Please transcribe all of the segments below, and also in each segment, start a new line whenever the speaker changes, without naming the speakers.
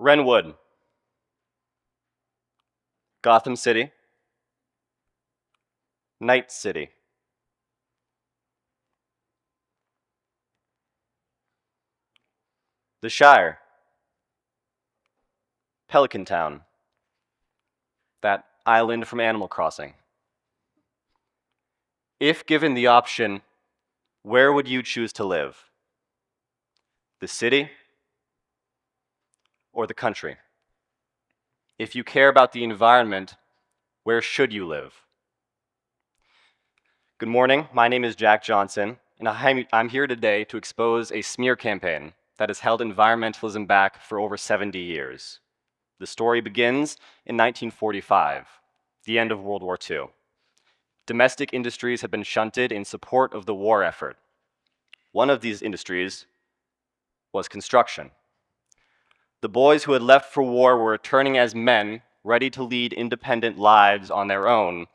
Renwood, Gotham City, Night City, the Shire, Pelican Town, that island from Animal Crossing. If given the option, where would you choose to live? The city or the country? If you care about the environment, where should you live? Good morning, my name is Jack Johnson, and I'm here today to expose a smear campaign that has held environmentalism back for over 70 years. The story begins in 1945, the end of World War II. Domestic industries have been shunted in support of the war effort. One of these industries was construction. The boys who had left for war were returning as men, ready to lead independent lives on their own,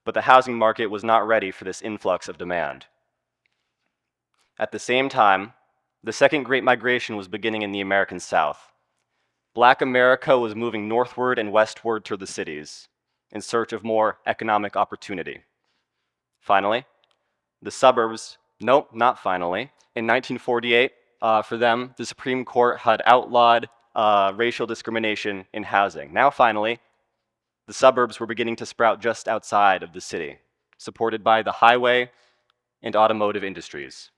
but the housing market was not ready for this influx of demand. At the same time, the second Great Migration was beginning in the American South. Black America was moving northward and westward to the cities in search of more economic opportunity. Finally, the suburbs, nope, not finally. In 1948, for them, the Supreme Court had outlawed racial discrimination in housing. Now finally, the suburbs were beginning to sprout just outside of the city, supported by the highway and automotive industries.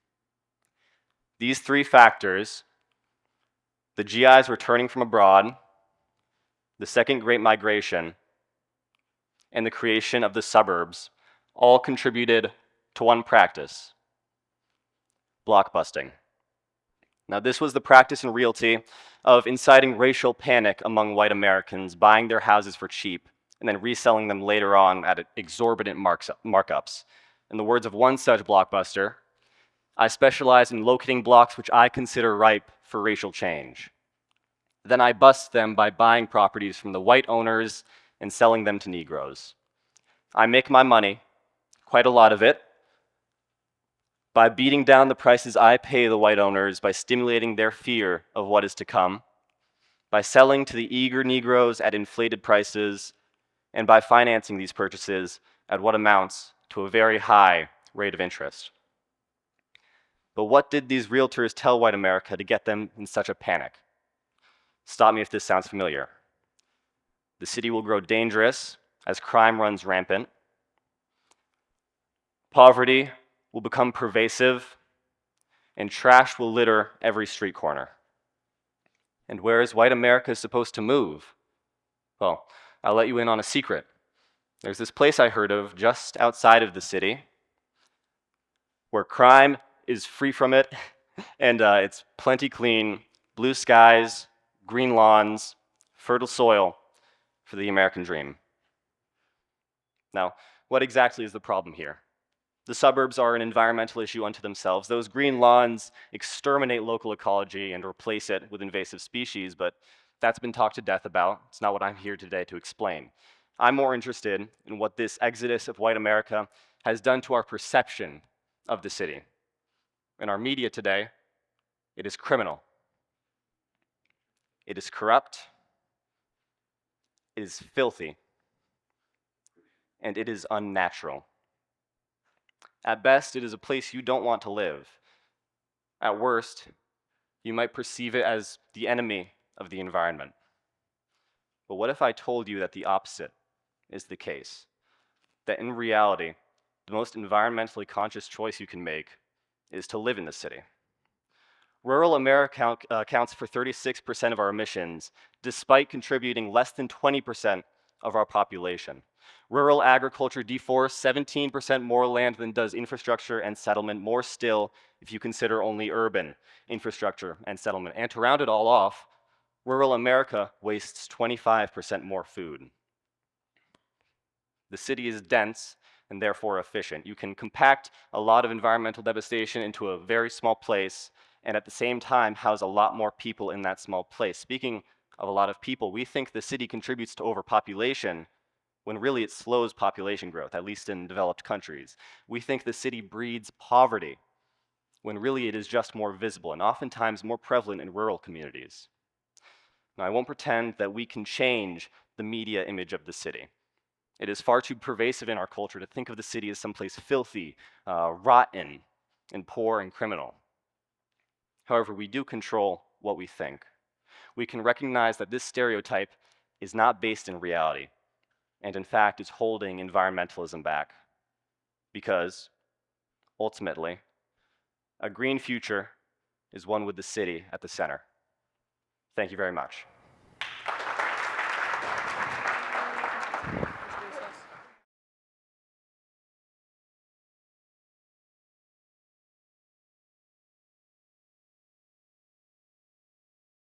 These three factors, the GIs returning from abroad, the second Great Migration, and the creation of the suburbs, all contributed to one practice: blockbusting. Now, this was the practice in realty of inciting racial panic among white Americans, buying their houses for cheap, and then reselling them later on at exorbitant markups. In the words of one such blockbuster, "I specialize in locating blocks which I consider ripe for racial change. Then I bust them by buying properties from the white owners and selling them to Negroes. I make my money, quite a lot of it, by beating down the prices I pay the white owners, by stimulating their fear of what is to come, by selling to the eager Negroes at inflated prices, and by financing these purchases at what amounts to a very high rate of interest." But what did these realtors tell white America to get them in such a panic? Stop me if this sounds familiar. The city will grow dangerous as crime runs rampant. Poverty will become pervasive, and trash will litter every street corner. And where is white America supposed to move? Well, I'll let you in on a secret. There's this place I heard of just outside of the city where crime is free from it, and it's plenty clean, blue skies, green lawns, fertile soil for the American dream. Now, what exactly is the problem here? The suburbs are an environmental issue unto themselves. Those green lawns exterminate local ecology and replace it with invasive species, but that's been talked to death about. It's not what I'm here today to explain. I'm more interested in what this exodus of white America has done to our perception of the city. In our media today, it is criminal. It is corrupt. It is filthy. And it is unnatural. At best, it is a place you don't want to live. At worst, you might perceive it as the enemy of the environment. But what if I told you that the opposite is the case? That in reality, the most environmentally conscious choice you can make is to live in the city. Rural America accounts for 36% of our emissions, despite contributing less than 20% of our population. Rural agriculture deforests 17% more land than does infrastructure and settlement, more still if you consider only urban infrastructure and settlement. And to round it all off, rural America wastes 25% more food. The city is dense and therefore efficient. You can compact a lot of environmental devastation into a very small place and at the same time house a lot more people in that small place. Speaking of a lot of people, we think the city contributes to overpopulation when really it slows population growth, at least in developed countries. We think the city breeds poverty when really it is just more visible and oftentimes more prevalent in rural communities. Now, I won't pretend that we can change the media image of the city. It is far too pervasive in our culture to think of the city as someplace filthy, rotten, and poor and criminal. However, we do control what we think. We can recognize that this stereotype is not based in reality, and in fact is holding environmentalism back. Because, ultimately, a green future is one with the city at the center. Thank you very much.